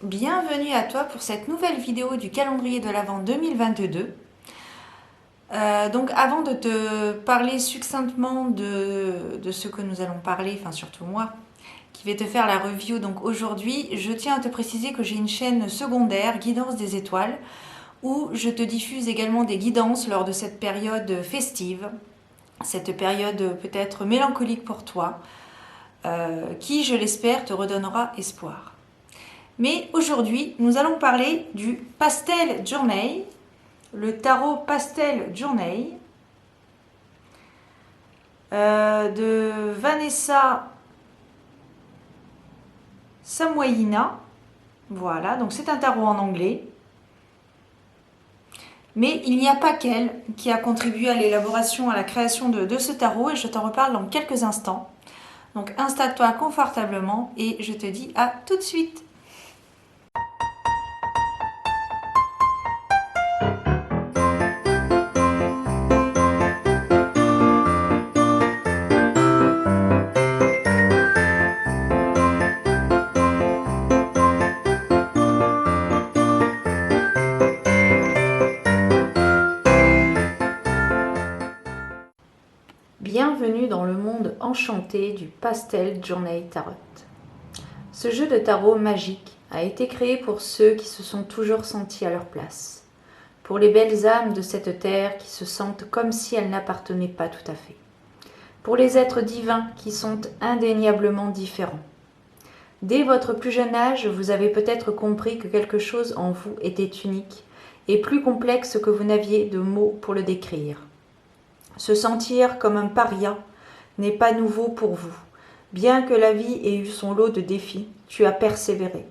bienvenue à toi pour cette nouvelle vidéo du calendrier de l'Avent 2022. Donc avant de te parler succinctement de ce que nous allons parler, enfin surtout moi, qui vais te faire la review donc aujourd'hui, je tiens à te préciser que j'ai une chaîne secondaire, Guidance des étoiles, où je te diffuse également des guidances lors de cette période festive, cette période peut-être mélancolique pour toi, qui, je l'espère, te redonnera espoir. Mais aujourd'hui, nous allons parler du Pastel Journey, le tarot Pastel Journey de Vanessa Samoyina. Voilà, donc c'est un tarot en anglais. Mais il n'y a pas qu'elle qui a contribué à l'élaboration, à la création de ce tarot, et je t'en reparle dans quelques instants. Donc installe-toi confortablement et je te dis à tout de suite. Bienvenue dans le monde enchanté du Pastel Journey Tarot. Ce jeu de tarot magique a été créé pour ceux qui se sont toujours sentis à leur place, pour les belles âmes de cette terre qui se sentent comme si elles n'appartenaient pas tout à fait, pour les êtres divins qui sont indéniablement différents. Dès votre plus jeune âge, vous avez peut-être compris que quelque chose en vous était unique et plus complexe que vous n'aviez de mots pour le décrire. Se sentir comme un paria n'est pas nouveau pour vous. Bien que la vie ait eu son lot de défis, tu as persévéré.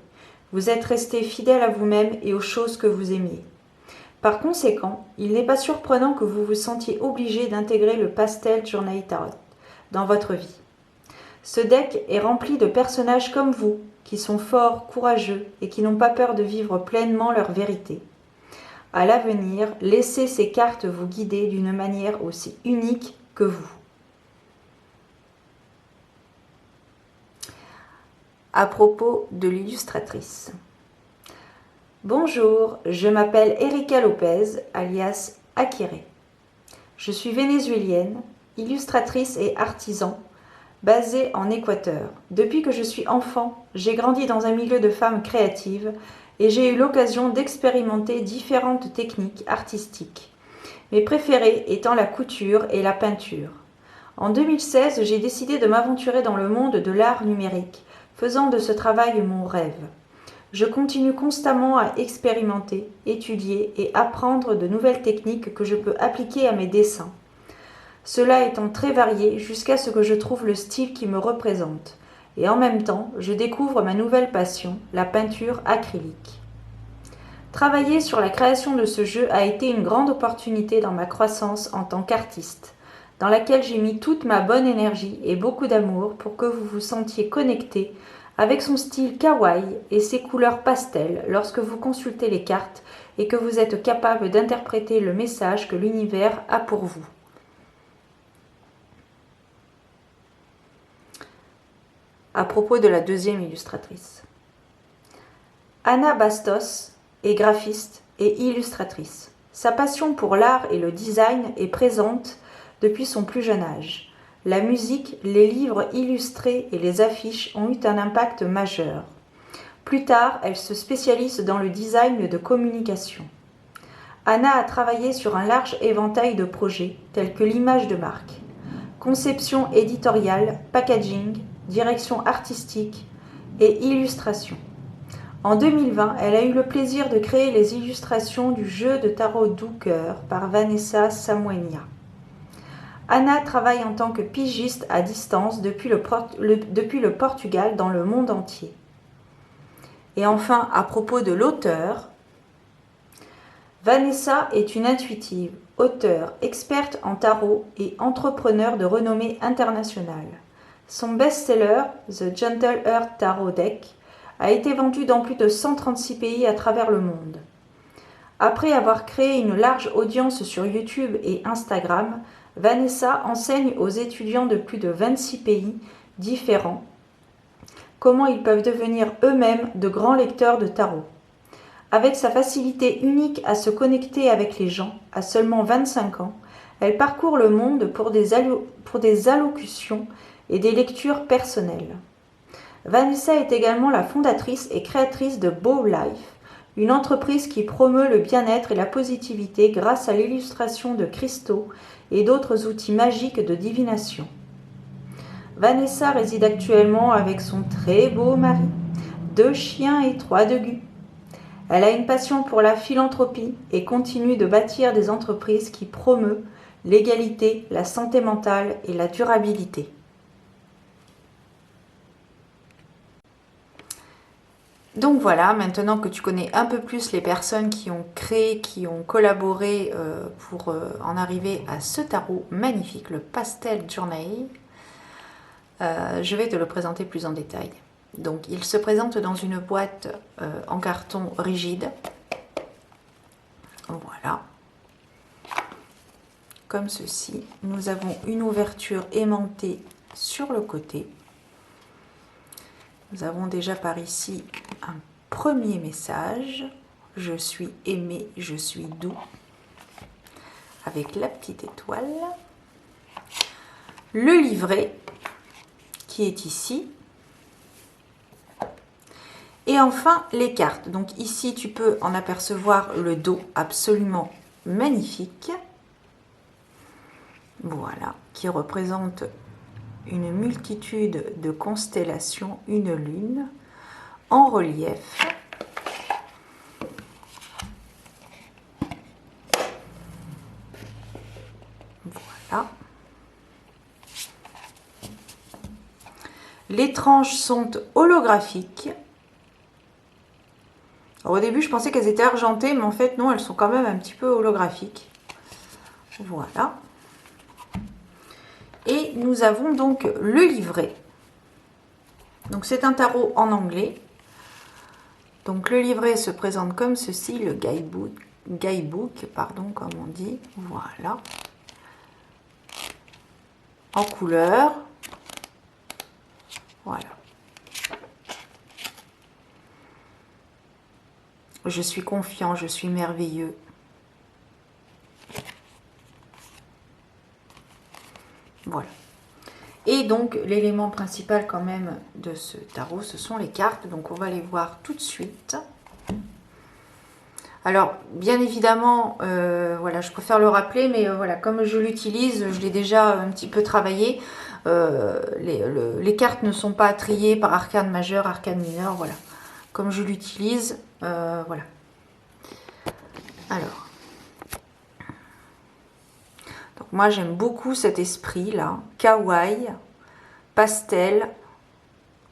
Vous êtes resté fidèle à vous-même et aux choses que vous aimiez. Par conséquent, il n'est pas surprenant que vous vous sentiez obligé d'intégrer le Pastel Journey Tarot dans votre vie. Ce deck est rempli de personnages comme vous, qui sont forts, courageux et qui n'ont pas peur de vivre pleinement leur vérité. À l'avenir, laissez ces cartes vous guider d'une manière aussi unique que vous. À propos de l'illustratrice. Bonjour, je m'appelle Erika Lopez, alias Akire. Je suis vénézuélienne, illustratrice et artisan, basée en Équateur. Depuis que je suis enfant, j'ai grandi dans un milieu de femmes créatives et j'ai eu l'occasion d'expérimenter différentes techniques artistiques, mes préférées étant la couture et la peinture. En 2016, j'ai décidé de m'aventurer dans le monde de l'art numérique, faisant de ce travail mon rêve. Je continue constamment à expérimenter, étudier et apprendre de nouvelles techniques que je peux appliquer à mes dessins. Cela étant très varié jusqu'à ce que je trouve le style qui me représente. Et en même temps, je découvre ma nouvelle passion, la peinture acrylique. Travailler sur la création de ce jeu a été une grande opportunité dans ma croissance en tant qu'artiste, dans laquelle j'ai mis toute ma bonne énergie et beaucoup d'amour pour que vous vous sentiez connecté avec son style kawaii et ses couleurs pastel lorsque vous consultez les cartes et que vous êtes capable d'interpréter le message que l'univers a pour vous. À propos de la deuxième illustratrice. Anna Bastos est graphiste et illustratrice. Sa passion pour l'art et le design est présente depuis son plus jeune âge. La musique, les livres illustrés et les affiches ont eu un impact majeur. Plus tard, elle se spécialise dans le design de communication. Anna a travaillé sur un large éventail de projets tels que l'image de marque, conception éditoriale, packaging, direction artistique et illustration. En 2020, elle a eu le plaisir de créer les illustrations du jeu de tarot Doux-Cœur par Vanessa Samoyina. Anna travaille en tant que pigiste à distance depuis le Portugal dans le monde entier. Et enfin, à propos de l'auteur, Vanessa est une intuitive, auteure, experte en tarot et entrepreneur de renommée internationale. Son best-seller, The Gentle Earth Tarot Deck, a été vendu dans plus de 136 pays à travers le monde. Après avoir créé une large audience sur YouTube et Instagram, Vanessa enseigne aux étudiants de plus de 26 pays différents comment ils peuvent devenir eux-mêmes de grands lecteurs de tarot. Avec sa facilité unique à se connecter avec les gens, à seulement 25 ans, elle parcourt le monde pour des allocutions et des lectures personnelles. Vanessa est également la fondatrice et créatrice de Bow Life, une entreprise qui promeut le bien-être et la positivité grâce à l'illustration de cristaux et d'autres outils magiques de divination. Vanessa réside actuellement avec son très beau mari, 2 chiens et 3 dogus. Elle a une passion pour la philanthropie et continue de bâtir des entreprises qui promeuvent l'égalité, la santé mentale et la durabilité. Donc voilà, maintenant que tu connais un peu plus les personnes qui ont créé, qui ont collaboré pour en arriver à ce tarot magnifique, le Pastel Journey, je vais te le présenter plus en détail. Donc il se présente dans une boîte en carton rigide. Voilà. Comme ceci. Nous avons une ouverture aimantée sur le côté. Nous avons déjà par ici un premier message. Je suis aimé, je suis doux. Avec la petite étoile. Le livret qui est ici. Et enfin, les cartes. Donc ici, tu peux en apercevoir le dos absolument magnifique. Voilà, qui représente une multitude de constellations, une lune en relief. Voilà. Les tranches sont holographiques. Alors, au début, je pensais qu'elles étaient argentées, mais en fait, non, elles sont quand même un petit peu holographiques. Voilà. Et nous avons donc le livret. Donc, c'est un tarot en anglais. Donc, le livret se présente comme ceci, le guidebook, pardon, comme on dit. Voilà. En couleur. Voilà. Je suis confiant, je suis merveilleux. Voilà. Et donc, l'élément principal quand même de ce tarot, ce sont les cartes. Donc, on va les voir tout de suite. Alors, bien évidemment, voilà, je préfère le rappeler, mais voilà, comme je l'utilise, je l'ai déjà un petit peu travaillé. Les cartes ne sont pas triées par arcane majeur, arcane mineur, voilà. Comme je l'utilise, voilà. Alors, donc moi j'aime beaucoup cet esprit là, kawaii, pastel,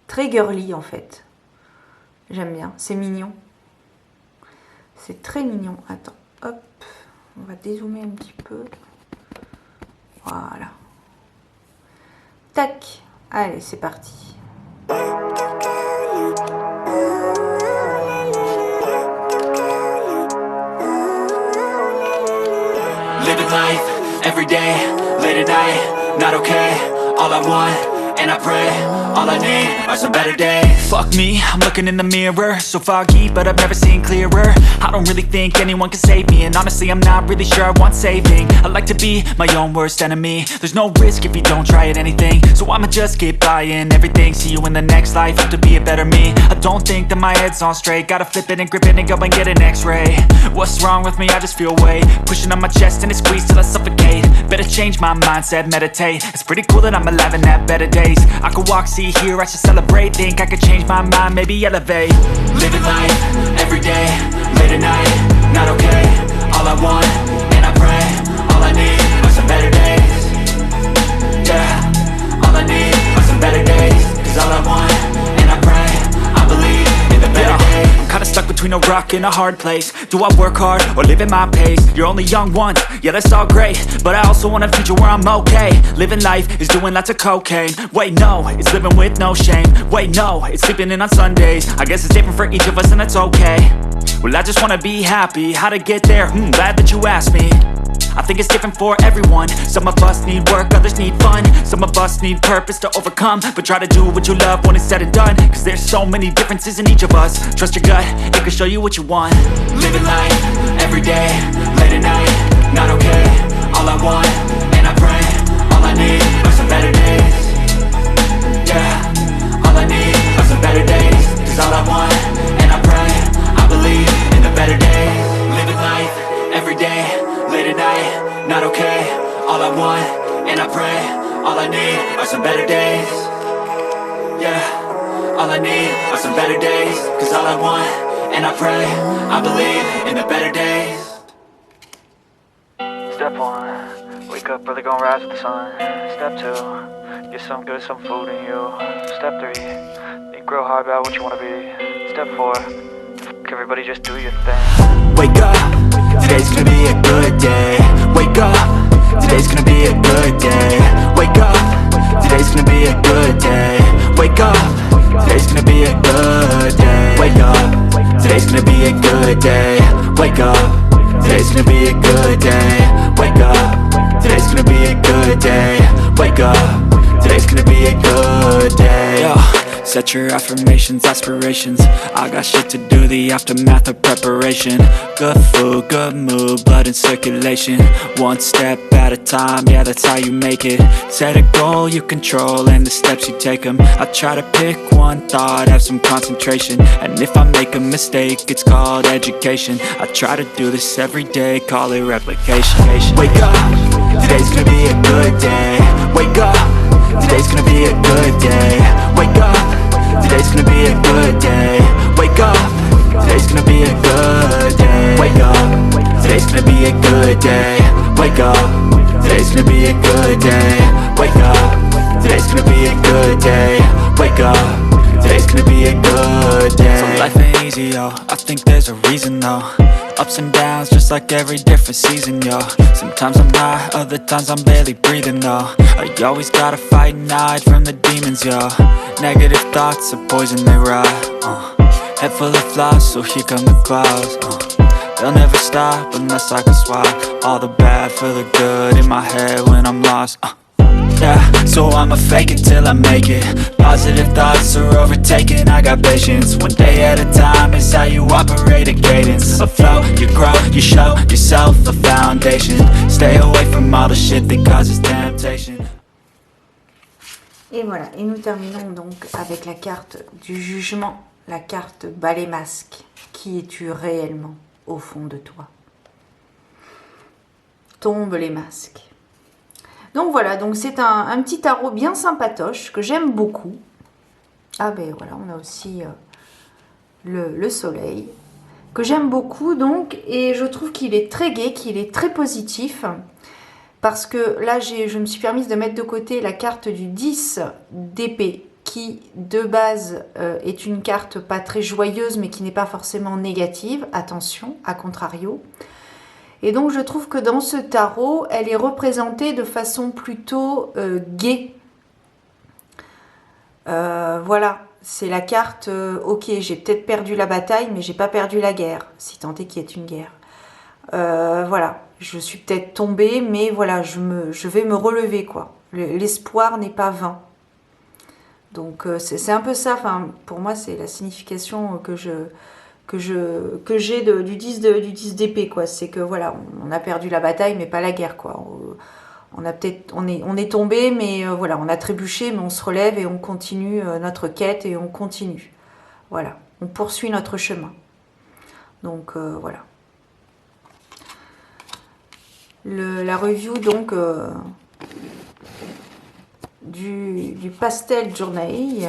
très girly en fait. J'aime bien, c'est mignon. C'est très mignon. Attends, hop, on va dézoomer un petit peu. Voilà. Tac, allez, c'est parti. Living life, every day, late at night, not okay. All I want, and I pray, all I need are some better days. Fuck me, I'm looking in the mirror, so foggy, but I've never seen clearer. I don't really think anyone can save me, and honestly I'm not really sure I want saving. I like to be my own worst enemy. There's no risk if you don't try at anything, so I'ma just keep buying everything. See you in the next life, have to be a better me. I don't think that my head's on straight, gotta flip it and grip it and go and get an x-ray. What's wrong with me? I just feel weight pushing on my chest and it squeezes till I suffocate. Better change my mindset, meditate. It's pretty cool that I'm alive and have better days. I could walk, see, hear, I should celebrate. Think I could change my mind, maybe elevate. Living life, every day, late at night, not okay. All I want, and I pray, all I need are some better days. Yeah, all I need are some better days. Cause all I want, and I pray, I believe in the better days. I'm kinda stuck between a rock and a hard place. Do I work hard or live at my pace? You're only young once, yeah that's all great, but I also want a future where I'm okay. Living life is doing lots of cocaine. Wait no, it's living with no shame. Wait no, it's sleeping in on Sundays. I guess it's different for each of us and that's okay. Well I just wanna be happy, how to get there, glad that you asked me. I think it's different for everyone. Some of us need work, others need fun. Some of us need purpose to overcome. But try to do what you love when it's said and done, cause there's so many differences in each of us. Trust your gut, it can show you what you want. Living life, everyday, late at night, not okay. All I want, and I pray, all I need are some better days. Yeah, all I need are some better days. Cause all I want, and I pray, I believe in the better days. Living life, everyday, late at night, not okay. All I want, and I pray, all I need are some better days. Yeah, all I need are some better days. Cause all I want, and I pray, I believe in the better days. Step 1, wake up early, gon' rise with the sun. Step 2, get some good, some food in you. Step 3, think real hard about what you wanna be. Step 4, everybody just do your thing. Wake up, today's gonna be a good day. Wake up, today's gonna be a good day. Wake up, today's gonna be a good day. Wake up, today's gonna be a good day. Wake up, today's gonna be a good day. Wake up, today's gonna be a good day. Wake up, today's gonna be a good day. Wake up, today's gonna be a good day. Yo, set your affirmations, aspirations. I got shit to do, the aftermath of preparation. Good food, good mood, blood in circulation. One step at a time, yeah, that's how you make it. Set a goal you control and the steps you take them. I try to pick one thought, have some concentration. And if I make a mistake, it's called education. I try to do this every day, call it replication. Wake up, today's gonna be a good day. Wake up, today's gonna be a good day. Wake up, today's gonna be a good day. Wake up, today's gonna be a good day. Wake up, today's gonna be a good day. Wake up, today's gonna be a good day. Wake up, today's gonna be a good day. Wake up, today's gonna be a good day. So life ain't easy, yo, I think there's a reason though. Ups and downs, just like every different season, yo. Sometimes I'm high, other times I'm barely breathing, though. You always gotta fight and hide from the demons, yo. Negative thoughts are poison, they rot. Head full of flaws, so here come the clouds. They'll never stop unless I can swap all the bad for the good in my head when I'm lost. Yeah, so I'ma fake it till I make it. Positive thoughts are overtaken, I got patience. One day at a time is how you operate a cadence. A flow, you grow, you show yourself a foundation. Stay away from all the shit that causes temptation. Et voilà, et nous terminons donc avec la carte du jugement, la carte balai masque. Qui es-tu réellement au fond de toi? Tombent les masques. Donc voilà, donc c'est un petit tarot bien sympatoche que j'aime beaucoup. Ah ben voilà, on a aussi le soleil que j'aime beaucoup donc, et je trouve qu'il est très gai, qu'il est très positif, parce que là je me suis permise de mettre de côté la carte du 10 d'épée qui de base est une carte pas très joyeuse mais qui n'est pas forcément négative, attention, à contrario. Et donc je trouve que dans ce tarot, elle est représentée de façon plutôt gaie. Voilà, c'est la carte, ok, j'ai peut-être perdu la bataille, mais j'ai pas perdu la guerre, si tant est qu'il y ait une guerre. Voilà, je suis peut-être tombée, mais voilà, je vais me relever, quoi. L'espoir n'est pas vain. Donc c'est un peu ça, enfin, pour moi c'est la signification que j'ai du 10 d'épée, quoi. C'est que voilà, on a perdu la bataille mais pas la guerre, quoi. On est tombé, mais voilà, on a trébuché mais on se relève et on continue notre quête et on continue. Voilà, on poursuit notre chemin. Donc voilà. La review donc du Pastel Journey,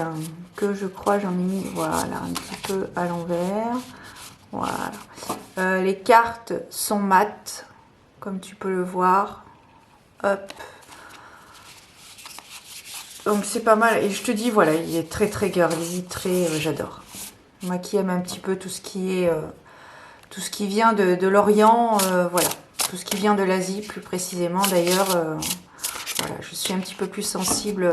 que je crois j'en ai mis, voilà, un petit peu à l'envers. Voilà. Les cartes sont mates, comme tu peux le voir. Hop. Donc c'est pas mal. Et je te dis, voilà, il est très très girly, très, j'adore. Moi qui aime un petit peu tout ce qui est, tout ce qui vient de l'Orient, voilà. Tout ce qui vient de l'Asie, plus précisément d'ailleurs. Voilà, je suis un petit peu plus sensible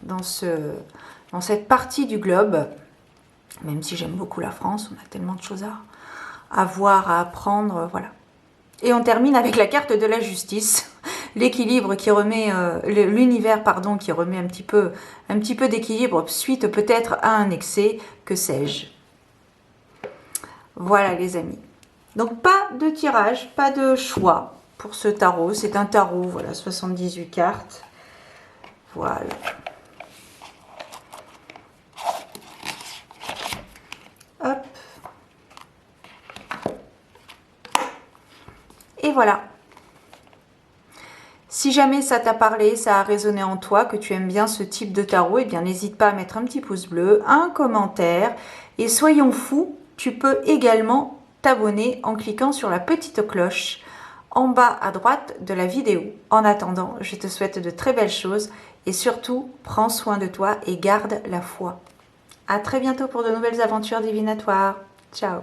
dans cette partie du globe. Même si j'aime beaucoup la France, on a tellement de choses à voir, à apprendre, voilà. Et on termine avec la carte de la justice, l'équilibre qui remet, l'univers pardon, qui remet un petit peu d'équilibre suite peut-être à un excès, que sais-je. Voilà les amis. Donc pas de tirage, pas de choix pour ce tarot. C'est un tarot, voilà, 78 cartes. Voilà. Hop. Et voilà. Si jamais ça t'a parlé, ça a résonné en toi, que tu aimes bien ce type de tarot, eh bien n'hésite pas à mettre un petit pouce bleu, un commentaire. Et soyons fous, tu peux également t'abonner en cliquant sur la petite cloche en bas à droite de la vidéo. En attendant, je te souhaite de très belles choses et surtout, prends soin de toi et garde la foi. À très bientôt pour de nouvelles aventures divinatoires. Ciao.